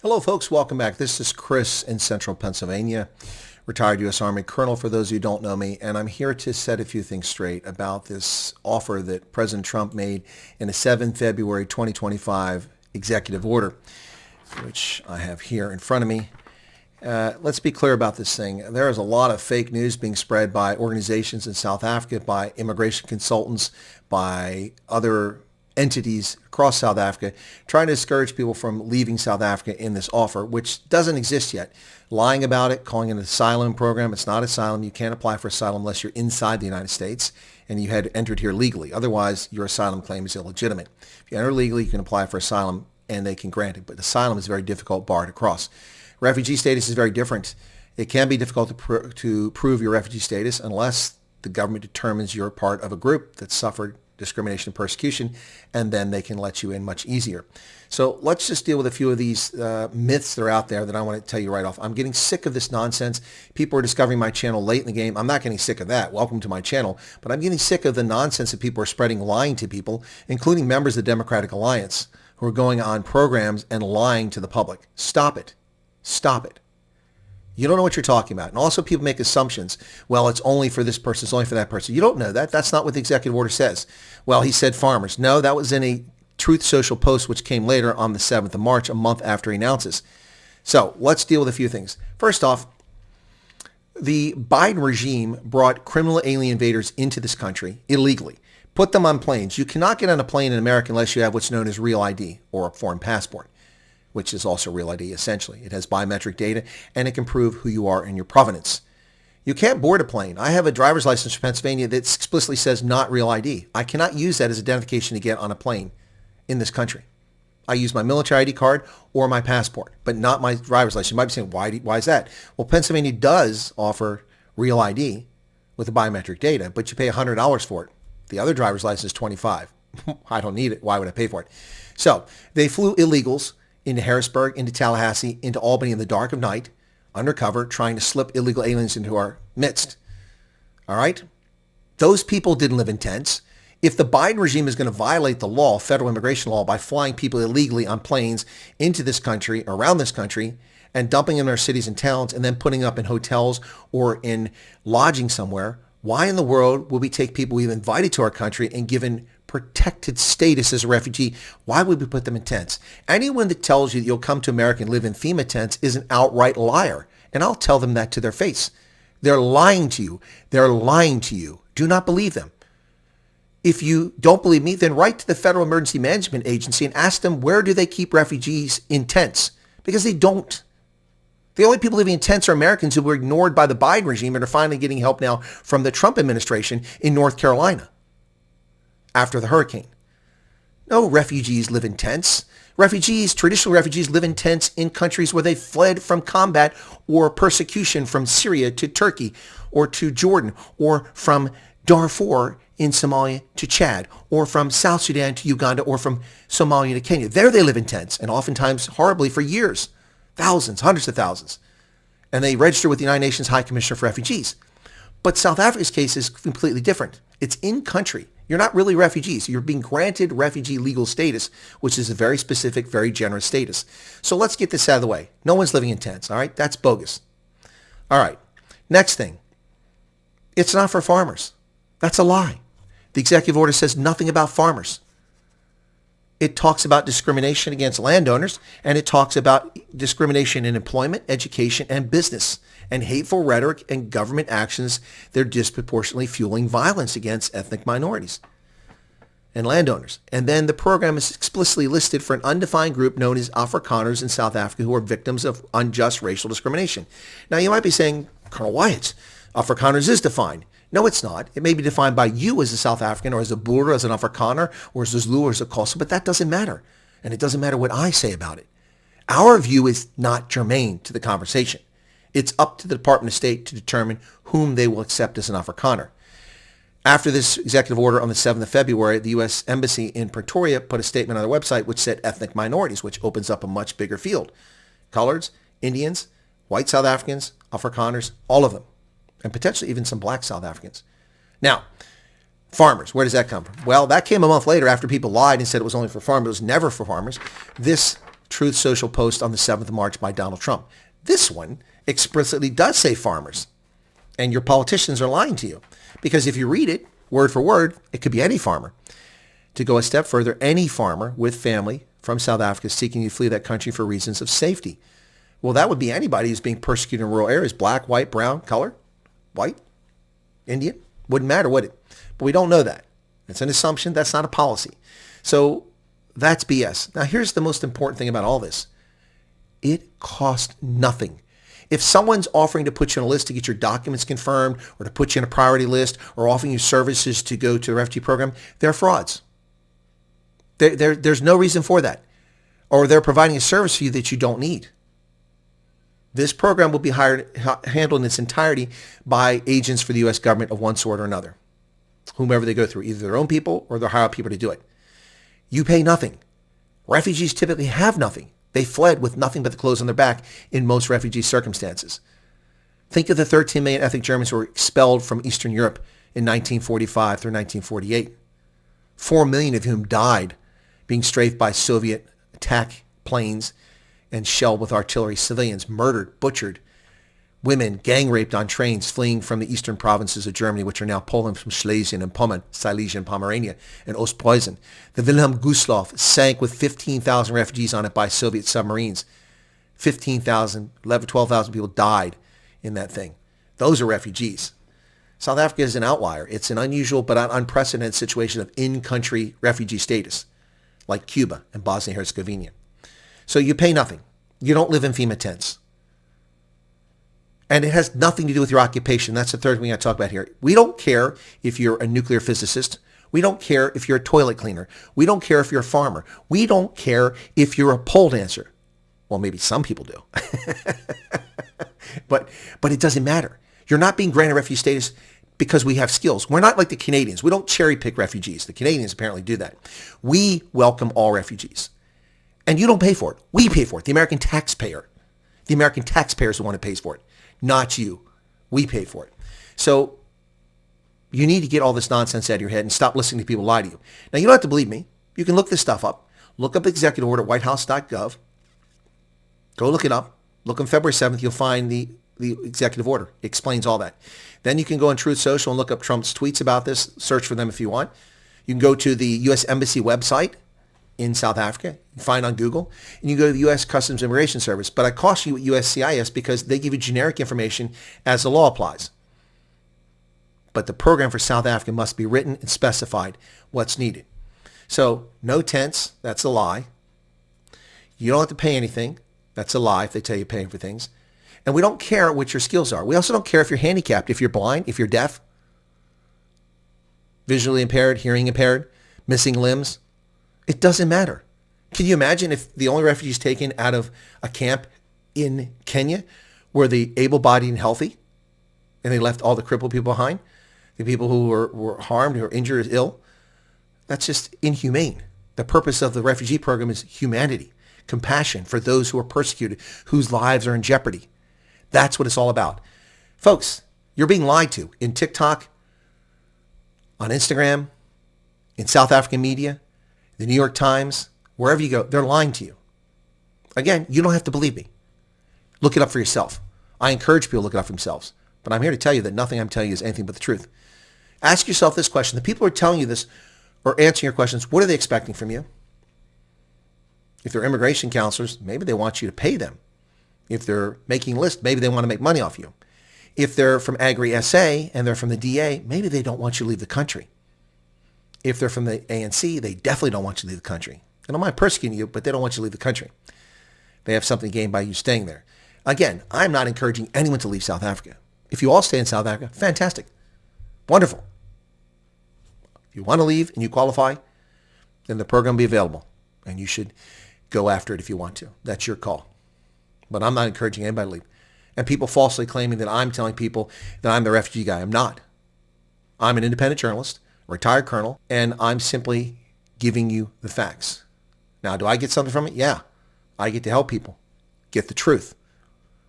Hello, folks. Welcome back. This is Chris in Central Pennsylvania, retired U.S. Army Colonel for those of you who don't know me, and I'm here to set a few things straight about this offer that President Trump made in a 7 February 2025 executive order, which I have here in front of me. Let's be clear about this thing. There is a lot of fake news being spread by organizations in South Africa, by immigration consultants, by other entities across South Africa trying to discourage people from leaving South Africa in this offer, which doesn't exist yet. Lying about it, calling it an asylum program. It's not asylum. You can't apply for asylum unless you're inside the United States and you had entered here legally. Otherwise, your asylum claim is illegitimate. If you enter legally, you can apply for asylum and they can grant it. But asylum is a very difficult bar to cross. Refugee status is very different. It can be difficult to prove your refugee status unless the government determines you're part of a group that suffered discrimination and persecution, and then they can let you in much easier. So let's just deal with a few of these myths that are out there that I want to tell you right off. I'm getting sick of this nonsense. People are discovering my channel late in the game. I'm not getting sick of that. Welcome to my channel. But I'm getting sick of the nonsense that people are spreading, lying to people, including members of the Democratic Alliance who are going on programs and lying to the public. Stop it. Stop it. You don't know what you're talking about. And also people make assumptions. Well, it's only for this person. It's only for that person. You don't know that. That's not what the executive order says. Well, he said farmers. No, that was in a Truth Social post, which came later on the 7th of March, a month after he announces. So let's deal with a few things. First off, the Biden regime brought criminal alien invaders into this country illegally, put them on planes. You cannot get on a plane in America unless you have what's known as real ID or a foreign passport, which is also real ID essentially. It has biometric data and it can prove who you are and your provenance. You can't board a plane. I have a driver's license from Pennsylvania that explicitly says not real ID. I cannot use that as identification to get on a plane in this country. I use my military ID card or my passport, but not my driver's license. You might be saying, why is that? Well, Pennsylvania does offer real ID with the biometric data, but you pay $100 for it. The other driver's license is $25. I don't need it. Why would I pay for it? So they flew illegals into Harrisburg, into Tallahassee, into Albany in the dark of night, undercover, trying to slip illegal aliens into our midst. All right? Those people didn't live in tents. If the Biden regime is going to violate the law, federal immigration law, by flying people illegally on planes into this country, around this country, and dumping in our cities and towns, and then putting up in hotels or in lodging somewhere, why in the world would we take people we've invited to our country and given protected status as a refugee? Why would we put them in tents? Anyone that tells you that you'll come to America and live in FEMA tents is an outright liar. And I'll tell them that to their face. They're lying to you. They're lying to you. Do not believe them. If you don't believe me, then write to the Federal Emergency Management Agency and ask them, where do they keep refugees in tents? Because they don't. The only people living in tents are Americans who were ignored by the Biden regime and are finally getting help now from the Trump administration in North Carolina after the hurricane. No refugees live in tents. Traditional refugees live in tents in countries where they fled from combat or persecution, from Syria to Turkey or to Jordan, or from Darfur in Somalia to Chad, or from South Sudan to Uganda, or from Somalia to Kenya. There they live in tents, and oftentimes horribly for years. Thousands, hundreds of thousands. And they register with the United Nations High Commissioner for Refugees. But South Africa's case is completely different. It's in country. You're not really refugees. You're being granted refugee legal status, which is a very specific, very generous status. So let's get this out of the way. No one's living in tents, all right? That's bogus. All right. Next thing. It's not for farmers. That's a lie. The executive order says nothing about farmers. It talks about discrimination against landowners, and it talks about discrimination in employment, education, and business, and hateful rhetoric and government actions that are disproportionately fueling violence against ethnic minorities and landowners. And then the program is explicitly listed for an undefined group known as Afrikaners in South Africa who are victims of unjust racial discrimination. Now, you might be saying, Colonel Wyatt, Afrikaners is defined. No, it's not. It may be defined by you as a South African or as a Boer, as an Afrikaner, or as a Zulu, or as a Xhosa, but that doesn't matter. And it doesn't matter what I say about it. Our view is not germane to the conversation. It's up to the Department of State to determine whom they will accept as an Afrikaner. After this executive order on the 7th of February, the U.S. Embassy in Pretoria put a statement on their website which said ethnic minorities, which opens up a much bigger field. Coloreds, Indians, white South Africans, Afrikaners, all of them. And potentially even some black South Africans. Now, farmers, where does that come from? Well, that came a month later after people lied and said it was only for farmers. It was never for farmers. This Truth Social post on the 7th of March by Donald Trump. This one explicitly does say farmers. And your politicians are lying to you. Because if you read it word for word, it could be any farmer. To go a step further, any farmer with family from South Africa seeking to flee that country for reasons of safety. Well, that would be anybody who's being persecuted in rural areas. Black, white, brown, color, white, Indian. Wouldn't matter, would it? But we don't know that. It's an assumption. That's not a policy. So that's BS. Now, here's the most important thing about all this. It costs nothing. If someone's offering to put you on a list to get your documents confirmed or to put you in a priority list or offering you services to go to the refugee program, they're frauds. There's no reason for that. Or they're providing a service for you that you don't need. This program will be handled in its entirety by agents for the U.S. government of one sort or another, whomever they go through, either their own people or they'll hire people to do it. You pay nothing. Refugees typically have nothing. They fled with nothing but the clothes on their back in most refugee circumstances. Think of the 13 million ethnic Germans who were expelled from Eastern Europe in 1945 through 1948. 4 million of whom died being strafed by Soviet attack planes and shelled with artillery, civilians murdered, butchered, women gang raped on trains fleeing from the eastern provinces of Germany, which are now Poland from Schlesien and Pommern, Silesia and Pomerania, and Ostpreußen. The Wilhelm Gustloff sank with 15,000 refugees on it by Soviet submarines. 15,000, 12,000 people died in that thing. Those are refugees. South Africa is an outlier. It's an unusual but unprecedented situation of in-country refugee status, like Cuba and Bosnia-Herzegovina. So you pay nothing. You don't live in FEMA tents. And it has nothing to do with your occupation. That's the third thing I talk about here. We don't care if you're a nuclear physicist. We don't care if you're a toilet cleaner. We don't care if you're a farmer. We don't care if you're a pole dancer. Well, maybe some people do. But it doesn't matter. You're not being granted refugee status because we have skills. We're not like the Canadians. We don't cherry pick refugees. The Canadians apparently do that. We welcome all refugees. And you don't pay for it. We pay for it. The American taxpayer. The American taxpayer is the one who pays for it. Not you. We pay for it. So you need to get all this nonsense out of your head and stop listening to people lie to you. Now, you don't have to believe me. You can look this stuff up. Look up the executive order at whitehouse.gov. Go look it up. Look on February 7th. You'll find the executive order. It explains all that. Then you can go on Truth Social and look up Trump's tweets about this. Search for them if you want. You can go to the U.S. Embassy website in South Africa. You can find on Google. And you go to the U.S. Customs and Immigration Service. But I caution you with USCIS because they give you generic information as the law applies. But the program for South Africa must be written and specified what's needed. So no tents. That's a lie. You don't have to pay anything. That's a lie if they tell you paying for things. And we don't care what your skills are. We also don't care if you're handicapped, if you're blind, if you're deaf, visually impaired, hearing impaired, missing limbs. It doesn't matter. Can you imagine if the only refugees taken out of a camp in Kenya were the able-bodied and healthy, and they left all the crippled people behind, the people who were harmed, who were injured, ill? That's just inhumane. The purpose of the refugee program is humanity, compassion for those who are persecuted, whose lives are in jeopardy. That's what it's all about. Folks, you're being lied to in TikTok, on Instagram, in South African media, the New York Times, wherever you go, they're lying to you. Again, you don't have to believe me. Look it up for yourself. I encourage people to look it up for themselves. But I'm here to tell you that nothing I'm telling you is anything but the truth. Ask yourself this question. The people who are telling you this or answering your questions, what are they expecting from you? If they're immigration counselors, maybe they want you to pay them. If they're making lists, maybe they want to make money off you. If they're from Agri-SA and they're from the DA, maybe they don't want you to leave the country. If they're from the ANC, they definitely don't want you to leave the country. They don't mind persecuting you, but they don't want you to leave the country. They have something to gain by you staying there. Again, I'm not encouraging anyone to leave South Africa. If you all stay in South Africa, fantastic. Wonderful. If you want to leave and you qualify, then the program will be available. And you should go after it if you want to. That's your call. But I'm not encouraging anybody to leave. And people falsely claiming that I'm telling people that I'm the refugee guy. I'm not. I'm an independent journalist, retired colonel, and I'm simply giving you the facts. Now, do I get something from it? Yeah. I get to help people get the truth,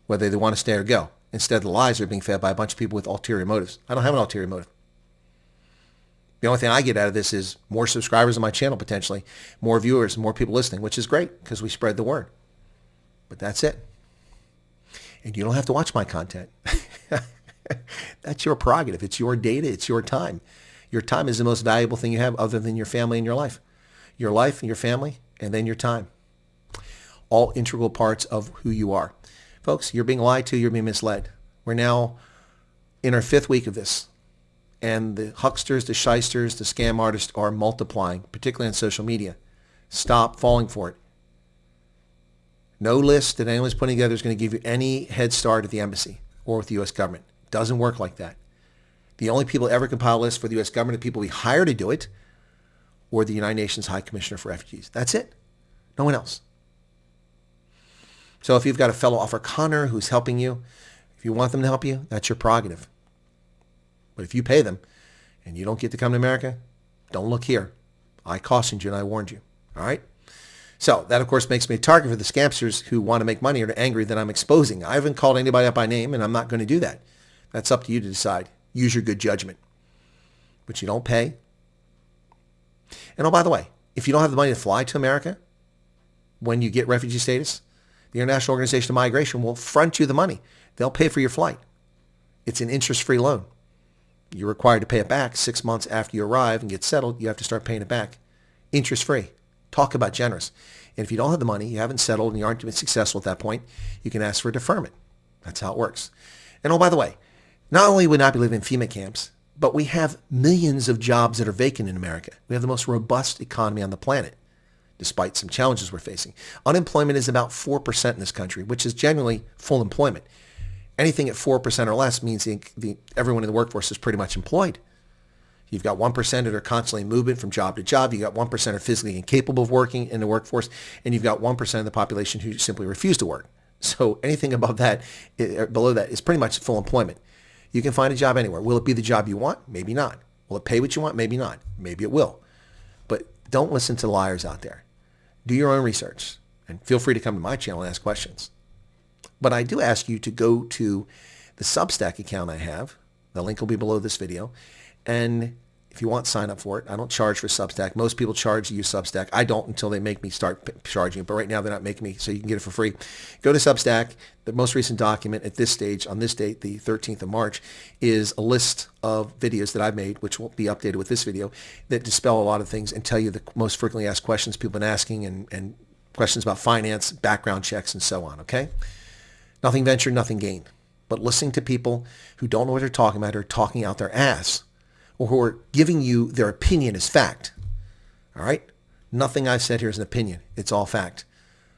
whether they want to stay or go. Instead, the lies are being fed by a bunch of people with ulterior motives. I don't have an ulterior motive. The only thing I get out of this is more subscribers on my channel potentially, more viewers, more people listening, which is great because we spread the word. But that's it. And you don't have to watch my content. That's your prerogative. It's your data. It's your time. Your time is the most valuable thing you have other than your family and your life. Your life and your family, and then your time. All integral parts of who you are. Folks, you're being lied to. You're being misled. We're now in our 5th week of this. And the hucksters, the shysters, the scam artists are multiplying, particularly on social media. Stop falling for it. No list that anyone's putting together is going to give you any head start at the embassy or with the U.S. government. It doesn't work like that. The only people ever compile lists for the U.S. government are people we hire to do it or the United Nations High Commissioner for Refugees. That's it. No one else. So if you've got a fellow Afrikaner who's helping you, if you want them to help you, that's your prerogative. But if you pay them and you don't get to come to America, don't look here. I cautioned you and I warned you. All right? So that, of course, makes me a target for the scamsters who want to make money or are angry that I'm exposing. I haven't called anybody up by name, and I'm not going to do that. That's up to you to decide. Use your good judgment. But you don't pay. And oh, by the way, if you don't have the money to fly to America when you get refugee status, the International Organization of Migration will front you the money. They'll pay for your flight. It's an interest-free loan. You're required to pay it back 6 months after you arrive and get settled. You have to start paying it back. Interest-free. Talk about generous. And if you don't have the money, you haven't settled, and you aren't successful at that point, you can ask for deferment. That's how it works. And oh, by the way, not only would not be living in FEMA camps, but we have millions of jobs that are vacant in America. We have the most robust economy on the planet, despite some challenges we're facing. Unemployment is about 4% in this country, which is generally full employment. Anything at 4% or less means everyone in the workforce is pretty much employed. You've got 1% that are constantly moving from job to job. You've got 1% are physically incapable of working in the workforce. And you've got 1% of the population who simply refuse to work. So anything above that, below that, is pretty much full employment. You can find a job anywhere. Will it be the job you want? Maybe not. Will it pay what you want? Maybe not. Maybe it will. But don't listen to the liars out there. Do your own research. And feel free to come to my channel and ask questions. But I do ask you to go to the Substack account I have. The link will be below this video. And if you want, sign up for it. I don't charge for Substack. Most people charge to use Substack. I don't until they make me start charging it. But right now they're not making me, so you can get it for free. Go to Substack. The most recent document at this stage, on this date, the 13th of March, is a list of videos that I've made, which will be updated with this video, that dispel a lot of things and tell you the most frequently asked questions people have been asking and questions about finance, background checks, and so on, okay? Nothing ventured, nothing gained. But listening to people who don't know what they're talking about or talking out their ass, or who are giving you their opinion as fact. All right? Nothing I've said here is an opinion. It's all fact.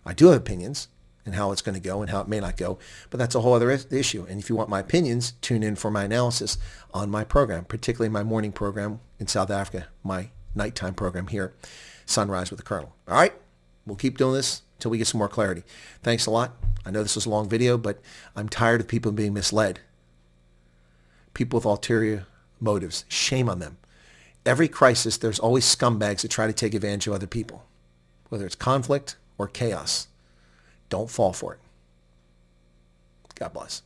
I do have opinions and how it's going to go and how it may not go, but that's a whole other issue. And if you want my opinions, tune in for my analysis on my program, particularly my morning program in South Africa, my nighttime program here, Sunrise with the Colonel. All right? We'll keep doing this until we get some more clarity. Thanks a lot. I know this was a long video, but I'm tired of people being misled. People with ulterior motives. Shame on them. Every crisis, there's always scumbags that try to take advantage of other people, whether it's conflict or chaos. Don't fall for it. God bless.